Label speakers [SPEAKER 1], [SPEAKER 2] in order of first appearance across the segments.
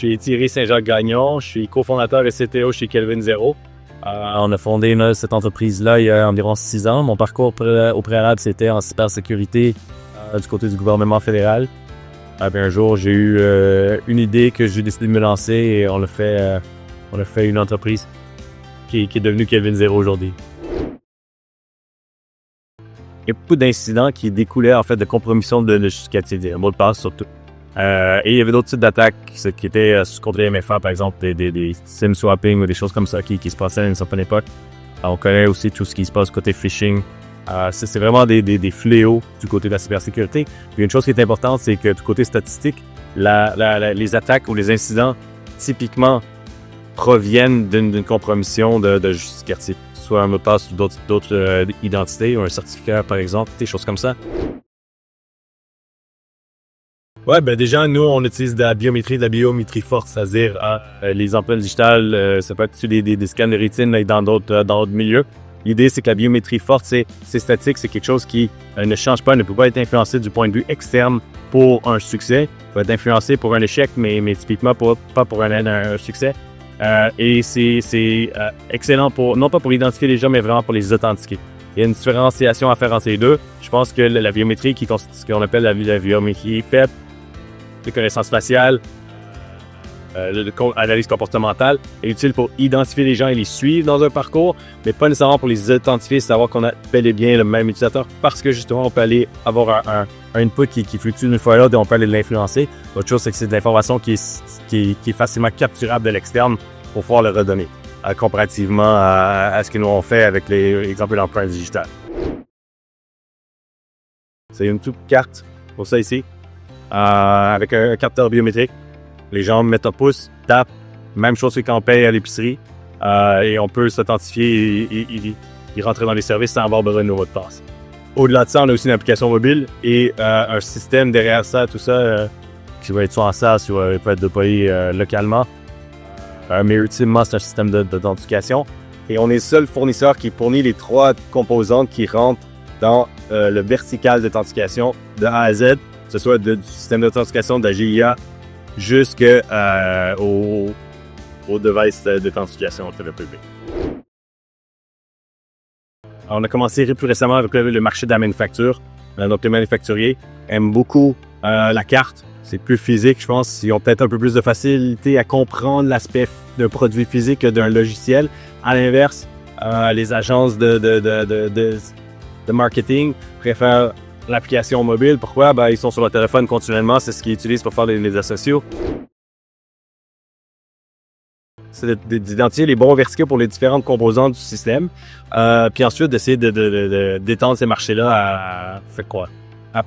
[SPEAKER 1] suis Thierry Saint-Jacques-Gagnon, je suis cofondateur et CTO chez Kelvin Zero.
[SPEAKER 2] On a fondé cette entreprise-là il y a environ 6 ans. Mon parcours au préalable, c'était en cybersécurité du côté du gouvernement fédéral. Puis un jour, j'ai eu une idée que j'ai décidé de me lancer et on a fait une entreprise qui est devenue Kelvin Zero aujourd'hui. Il y a beaucoup d'incidents qui découlaient en fait de compromission de justificatifs, des mots de passe surtout. Et il y avait d'autres types d'attaques qui étaient contre les MFA, par exemple des SIM swapping ou des choses comme ça qui se passaient à une certaine époque. On connaît aussi tout ce qui se passe côté phishing. C'est vraiment des fléaux du côté de la cybersécurité. Puis une chose qui est importante, c'est que du côté statistique, les attaques ou les incidents typiquement proviennent d'une compromission de justificatif, soit un mot de passe ou d'autres identités ou un certificat par exemple, des choses comme ça.
[SPEAKER 1] Ouais, ben déjà, nous, on utilise de la biométrie forte, c'est-à-dire
[SPEAKER 2] Les empreintes digitales, ça peut être des scans de rétine là, dans d'autres milieux. L'idée, c'est que la biométrie forte, c'est statique, c'est quelque chose qui ne change pas, ne peut pas être influencé du point de vue externe pour un succès. Ça peut être influencé pour un échec, mais typiquement pas pour un succès. Et c'est excellent non pas pour identifier les gens, mais vraiment pour les authentifier. Il y a une différenciation à faire entre les deux. Je pense que la biométrie, ce qu'on appelle la biométrie PEP, de connaissances faciales, analyse comportementale, est utile pour identifier les gens et les suivre dans un parcours, mais pas nécessairement pour les authentifier, savoir qu'on a bel et bien le même utilisateur, parce que justement, on peut aller avoir un input qui fluctue d'une fois à l'autre et on peut aller l'influencer. L'autre chose, c'est que c'est de l'information qui est facilement capturable de l'externe pour pouvoir le redonner, comparativement à ce que nous on fait avec l'exemple de l'empreinte digitale. C'est une toute carte pour ça ici. Avec un capteur biométrique. Les gens mettent un pouce, tapent, même chose que quand on paye à l'épicerie, et on peut s'authentifier et rentrer dans les services sans avoir besoin de nos mots de passe. Au-delà de ça, on a aussi une application mobile et un système derrière ça, tout ça, qui va être soit en SaaS ou peut être déployé localement. Mais ultimement, c'est un système d'authentification. Et on est le seul fournisseur qui fournit les 3 composantes qui rentrent dans le vertical d'authentification de A à Z, que ce soit du système d'authentification de la GIA jusqu'au device d'authentification TVPP. On a commencé plus récemment avec le marché de la manufacture. Donc les manufacturiers aiment beaucoup la carte. C'est plus physique, je pense. Ils ont peut-être un peu plus de facilité à comprendre l'aspect d'un produit physique que d'un logiciel. À l'inverse, les agences de marketing préfèrent l'application mobile. Pourquoi? Ils sont sur leur téléphone continuellement. C'est ce qu'ils utilisent pour faire les réseaux sociaux. C'est d'identifier les bons verticaux pour les différentes composantes du système. Puis ensuite, d'essayer d'étendre ces marchés-là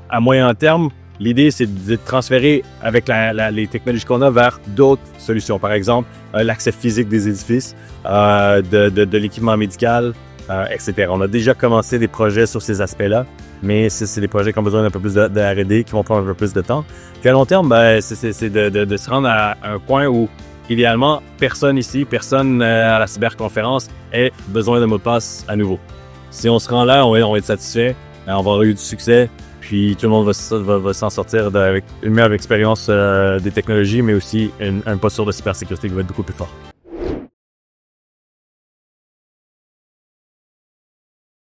[SPEAKER 2] à moyen terme. L'idée, c'est de transférer avec les technologies qu'on a vers d'autres solutions. Par exemple, l'accès physique des édifices, de l'équipement médical, etc. On a déjà commencé des projets sur ces aspects-là, mais c'est des projets qui ont besoin d'un peu plus de R&D, qui vont prendre un peu plus de temps. Puis à long terme, c'est de se rendre à un point où, idéalement, personne à la cyberconférence ait besoin de mot de passe à nouveau. Si on se rend là, on va être satisfait, on va avoir eu du succès, puis tout le monde va s'en sortir avec une meilleure expérience des technologies, mais aussi une posture de cybersécurité qui va être beaucoup plus forte.